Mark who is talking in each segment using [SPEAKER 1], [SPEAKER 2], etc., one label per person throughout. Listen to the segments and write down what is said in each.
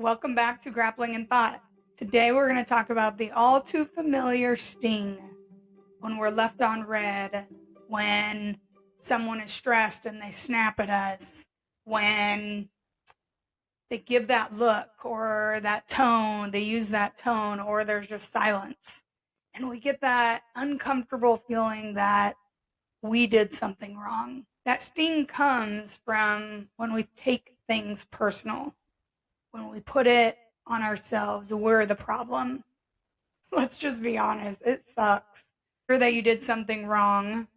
[SPEAKER 1] Welcome back to Grappling in Thought. Today we're going to talk about the all too familiar sting when we're left on red, when someone is stressed and they snap at us, when they give that look or that tone, they use that tone, or there's just silence. And we get that uncomfortable feeling that we did something wrong. That sting comes from when we take things personal. When we put it on ourselves, we're the problem. Let's just be honest, it sucks. Fear that you did something wrong,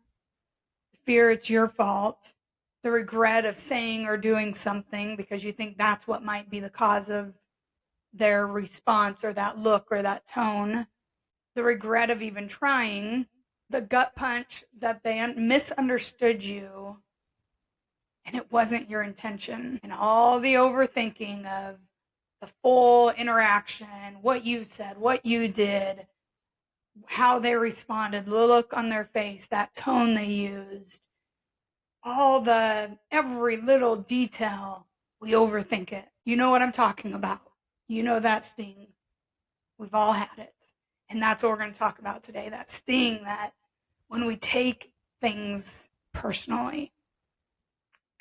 [SPEAKER 1] fear it's your fault, the regret of saying or doing something because you think that's what might be the cause of their response or that look or that tone, the regret of even trying, the gut punch that they misunderstood you and it wasn't your intention, and all the overthinking of the full interaction, what you said, what you did, how they responded, the look on their face, that tone they used, every little detail, we overthink it. You know what I'm talking about. You know that sting. We've all had it. And that's what we're going to talk about today, that sting that when we take things personally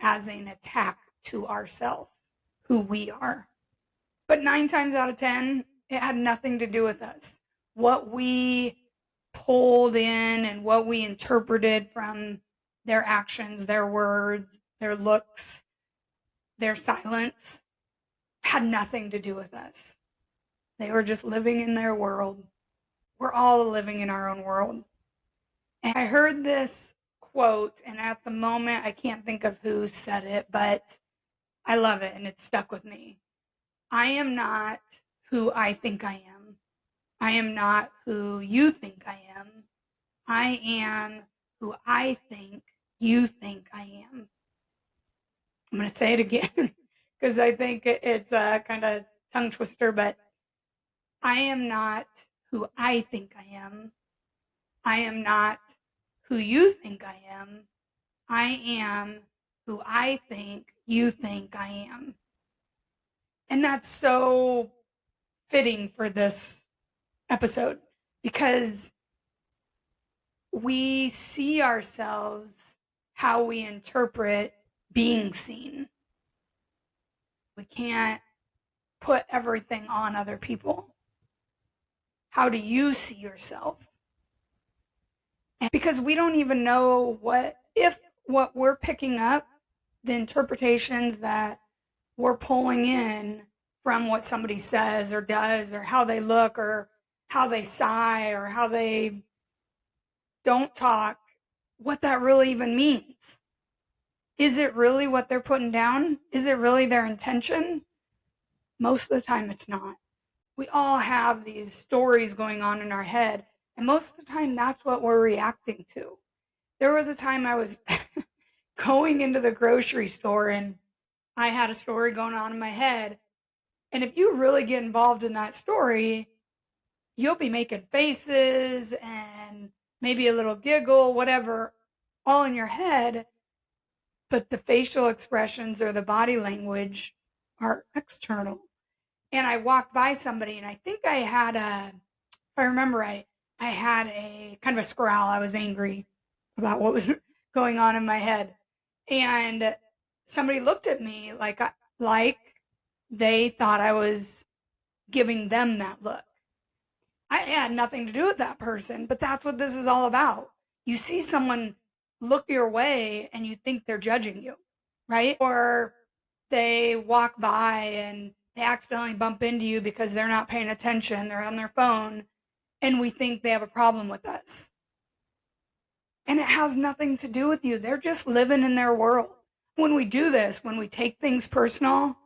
[SPEAKER 1] as an attack to ourselves, who we are. But 9 times out of 10, it had nothing to do with us. What we pulled in and what we interpreted from their actions, their words, their looks, their silence had nothing to do with us. They were just living in their world. We're all living in our own world. And I heard this quote, and at the moment I can't think of who said it, but I love it and it stuck with me. I am not who I think I am. I am not who you think I am. I am who I think you think I am. I'm going to say it again because I think it's a kind of tongue twister, but I am not who I think I am. I am not who you think I am. I am who I think you think I am. And that's so fitting for this episode because we see ourselves how we interpret being seen. We can't put everything on other people. How do you see yourself? And because we don't even know if what we're picking up, the interpretations that we're pulling in from what somebody says or does or how they look or how they sigh or how they don't talk, what that really even means. Is it really what they're putting down? Is it really their intention? Most of the time it's not. We all have these stories going on in our head, and most of the time that's what we're reacting to. There was a time I was going into the grocery store and I had a story going on in my head. And if you really get involved in that story, you'll be making faces and maybe a little giggle, whatever, all in your head. But the facial expressions or the body language are external. And I walked by somebody and I think if I remember right, I had a kind of a growl. I was angry about what was going on in my head. And somebody looked at me like they thought I was giving them that look. I had nothing to do with that person, but that's what this is all about. You see someone look your way and you think they're judging you, right? Or they walk by and they accidentally bump into you because they're not paying attention, they're on their phone, and we think they have a problem with us. And it has nothing to do with you. They're just living in their world. When we do this, when we take things personal,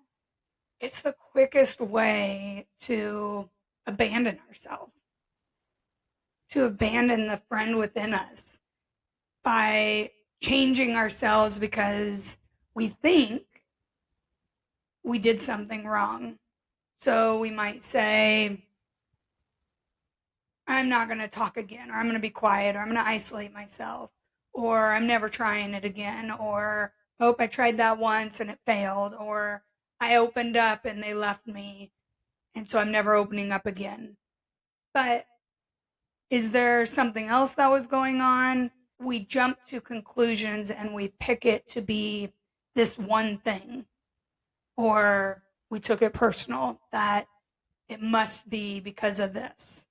[SPEAKER 1] it's the quickest way to abandon ourselves, to abandon the friend within us by changing ourselves because we think we did something wrong. So we might say, I'm not going to talk again, or I'm going to be quiet, or I'm going to isolate myself, or I'm never trying it again, or, oh, I tried that once and it failed, or I opened up and they left me, and so I'm never opening up again. But is there something else that was going on? We jump to conclusions and we pick it to be this one thing, or we took it personal that it must be because of this.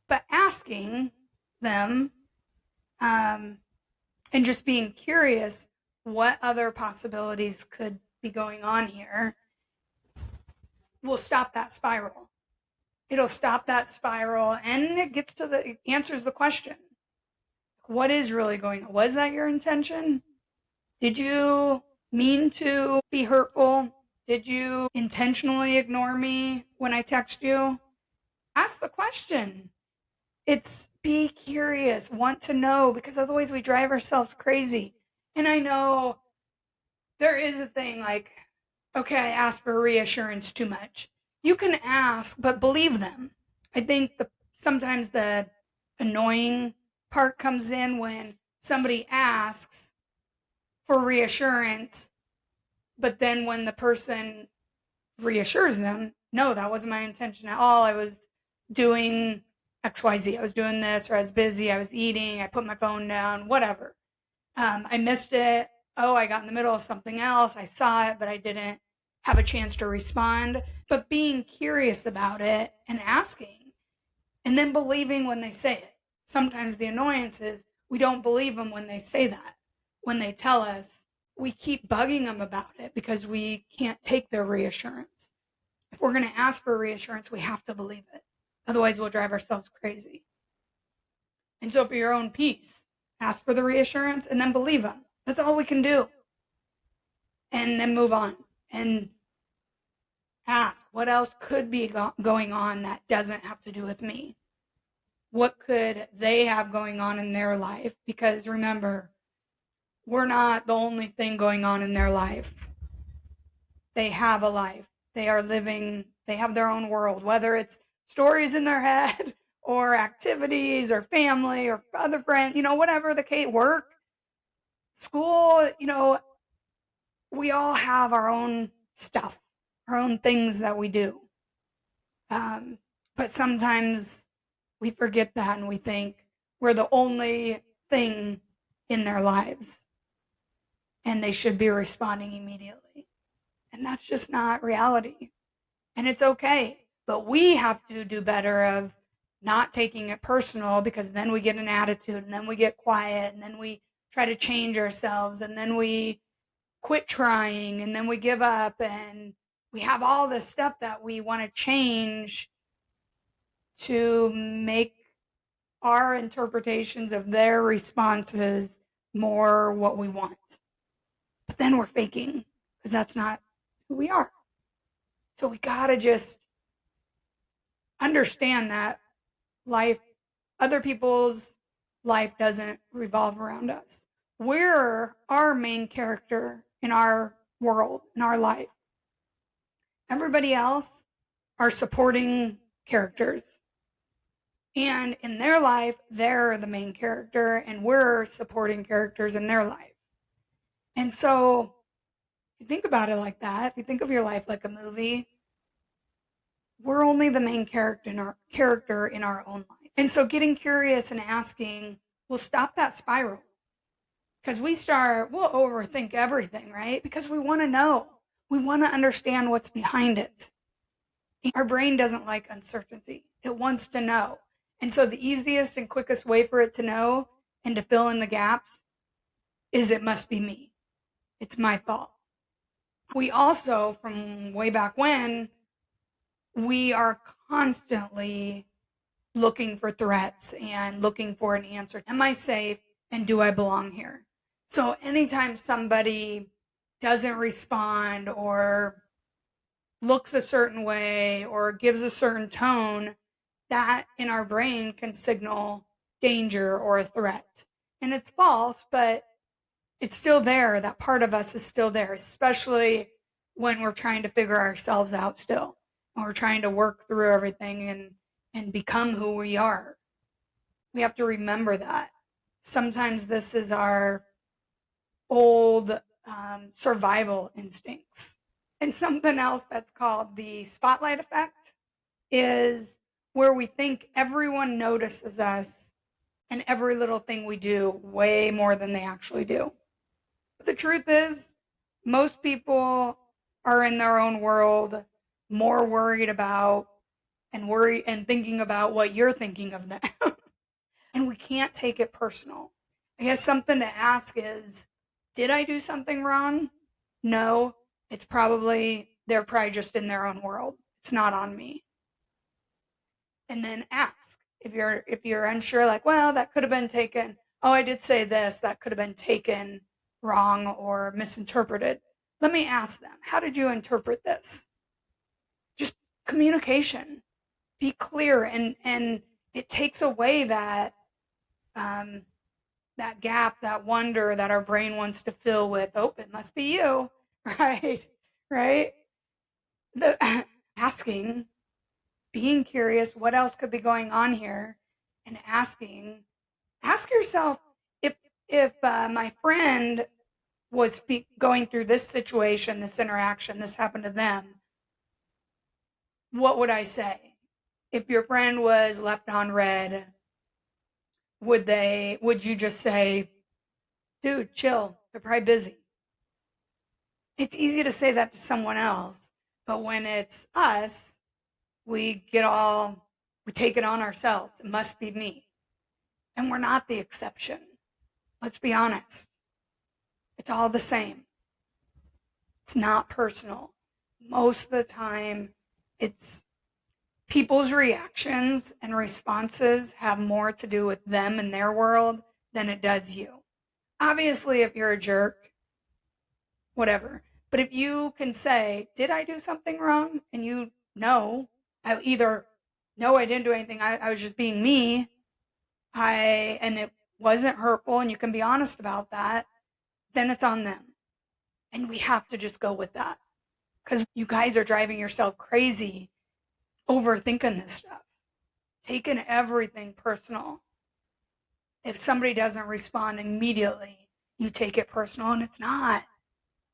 [SPEAKER 1] But asking them and just being curious what other possibilities could be going on here will stop that spiral. It'll stop that spiral, and it answers the question. What is really going on? Was that your intention? Did you mean to be hurtful? Did you intentionally ignore me when I text you? Ask the question. It's be curious, want to know, because otherwise we drive ourselves crazy. And I know there is a thing like, okay, I ask for reassurance too much. You can ask, but believe them. I think sometimes the annoying part comes in when somebody asks for reassurance, but then when the person reassures them, no, that wasn't my intention at all. I was doing XYZ. I was doing this, or I was busy. I was eating. I put my phone down, whatever. I missed it. Oh, I got in the middle of something else. I saw it, but I didn't have a chance to respond. But being curious about it and asking, and then believing when they say it. Sometimes the annoyance is we don't believe them when they say that. When they tell us, we keep bugging them about it because we can't take their reassurance. If we're going to ask for reassurance, we have to believe it. Otherwise, we'll drive ourselves crazy. And so for your own peace, ask for the reassurance and then believe them. That's all we can do. And then move on and ask what else could be going on that doesn't have to do with me. What could they have going on in their life? Because remember, we're not the only thing going on in their life. They have a life. They are living, they have their own world, whether it's stories in their head or activities or family or other friends, whatever the case, work, school, we all have our own stuff, our own things that we do. But sometimes we forget that and we think we're the only thing in their lives and they should be responding immediately. And that's just not reality. And it's okay. But we have to do better of not taking it personal, because then we get an attitude and then we get quiet and then we try to change ourselves and then we quit trying and then we give up and we have all this stuff that we want to change to make our interpretations of their responses more what we want. But then we're faking, because that's not who we are. So we gotta just understand that life, other people's life doesn't revolve around us. We're our main character in our world, in our life. Everybody else are supporting characters. And in their life, they're the main character, and we're supporting characters in their life. And so, if you think about it like that, if you think of your life like a movie, we're only the main character in our own life. And so getting curious and asking will stop that spiral. Because we'll overthink everything, right? Because we want to know. We want to understand what's behind it. Our brain doesn't like uncertainty. It wants to know. And so the easiest and quickest way for it to know and to fill in the gaps is it must be me. It's my fault. We also, from way back when, we are constantly looking for threats and looking for an answer. Am I safe? And do I belong here? So anytime somebody doesn't respond or looks a certain way or gives a certain tone, that in our brain can signal danger or a threat. And it's false, but it's still there. That part of us is still there, especially when we're trying to figure ourselves out still. And we're trying to work through everything and become who we are. We have to remember that. Sometimes this is our old survival instincts. And something else that's called the spotlight effect is where we think everyone notices us and every little thing we do way more than they actually do. But the truth is, most people are in their own world, more worried about and thinking about what you're thinking of them. And we can't take it personal. I guess something to ask is, did I do something wrong? No, they're probably just in their own world. It's not on me. And then ask if you're unsure, like, well, that could have been taken. Oh, I did say this. That could have been taken wrong or misinterpreted. Let me ask them, how did you interpret this? Just communication. Be clear, and it takes away um, that gap, that wonder that our brain wants to fill with, oh, it must be you, right? Right? The asking, being curious, what else could be going on here, and ask yourself if my friend was going through this situation, this interaction, this happened to them, what would I say? If your friend was left on red, would you just say, dude, chill, they're probably busy? It's easy to say that to someone else, but when it's us, we we take it on ourselves. It must be me. And we're not the exception. Let's be honest. It's all the same. It's not personal. Most of the time, it's people's reactions and responses have more to do with them and their world than it does you. Obviously, if you're a jerk, whatever. But if you can say, did I do something wrong? And you know, no, I didn't do anything. I was just being me. And it wasn't hurtful, and you can be honest about that, then it's on them. And we have to just go with that. Because you guys are driving yourself crazy overthinking this stuff, taking everything personal. If somebody doesn't respond immediately, you take it personal, and it's not.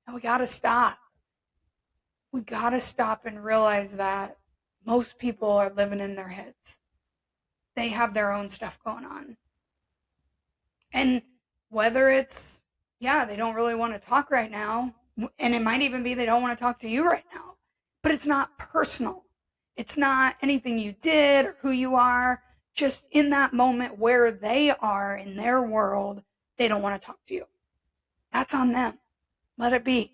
[SPEAKER 1] And we got to stop. We got to stop and realize that most people are living in their heads. They have their own stuff going on. And whether it's, yeah, they don't really want to talk right now, and it might even be they don't want to talk to you right now, but it's not personal. It's not anything you did or who you are. Just in that moment where they are in their world, they don't want to talk to you. That's on them. Let it be.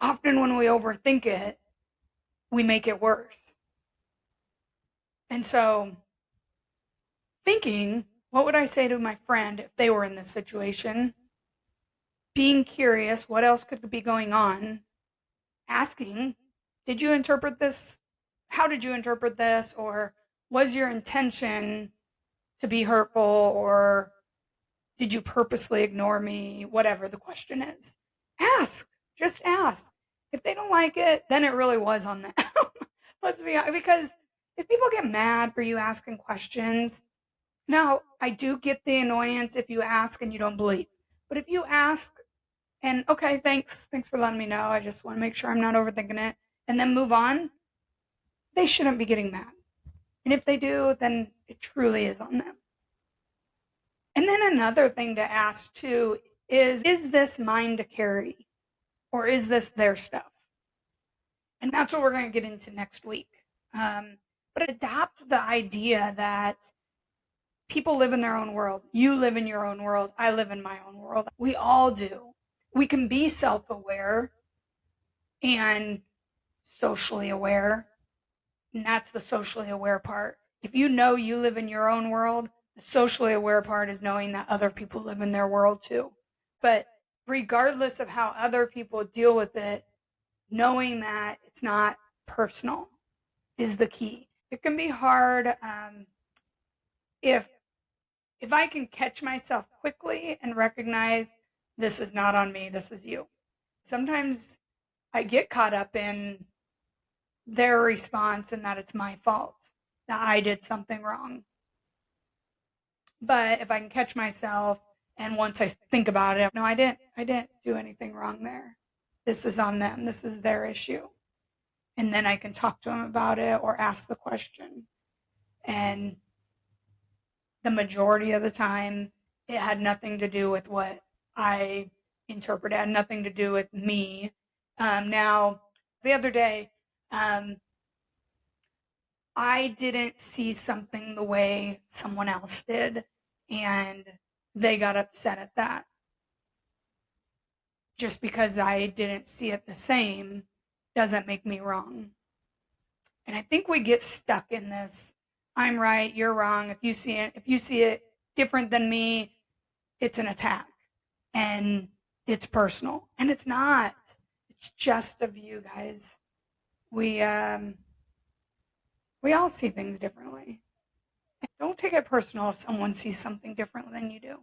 [SPEAKER 1] Often when we overthink it, we make it worse. And so, thinking, what would I say to my friend if they were in this situation? Being curious, what else could be going on? Asking, did you interpret this? How did you interpret this? Or was your intention to be hurtful? Or did you purposely ignore me? Whatever the question is. Ask. Just ask. If they don't like it, then it really was on them. Let's be honest. Because if people get mad for you asking questions, now I do get the annoyance if you ask and you don't believe. But if you ask and okay, thanks for letting me know. I just want to make sure I'm not overthinking it, and then move on, they shouldn't be getting mad. And if they do, then it truly is on them. And then another thing to ask too is this mine to carry? Or is this their stuff? And that's what we're going to get into next week. But adopt the idea that people live in their own world. You live in your own world. I live in my own world. We all do. We can be self-aware and socially aware. And that's the socially aware part. If you know you live in your own world, the socially aware part is knowing that other people live in their world too. But regardless of how other people deal with it, knowing that it's not personal is the key. It can be hard if I can catch myself quickly and recognize this is not on me, this is you. Sometimes I get caught up in their response and that it's my fault, that I did something wrong. But if I can catch myself and once I think about it, no, I didn't do anything wrong there. This is on them. This is their issue. And then I can talk to them about it or ask the question. And the majority of the time, it had nothing to do with what I interpreted. It had nothing to do with me. Now, the other day, I didn't see something the way someone else did, and they got upset at that. Just because I didn't see it the same doesn't make me wrong. And I think we get stuck in this, I'm right, you're wrong. If you see it different than me, it's an attack and it's personal. And it's not. It's just a view, guys. We all see things differently. And don't take it personal if someone sees something different than you do.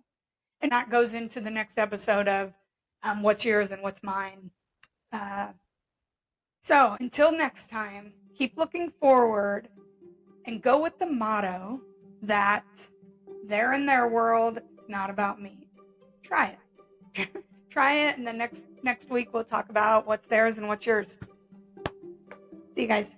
[SPEAKER 1] And that goes into the next episode of what's yours and what's mine. So until next time, keep looking forward and go with the motto that they're in their world, it's not about me. Try it. Try it, and then next week we'll talk about what's theirs and what's yours. See you guys.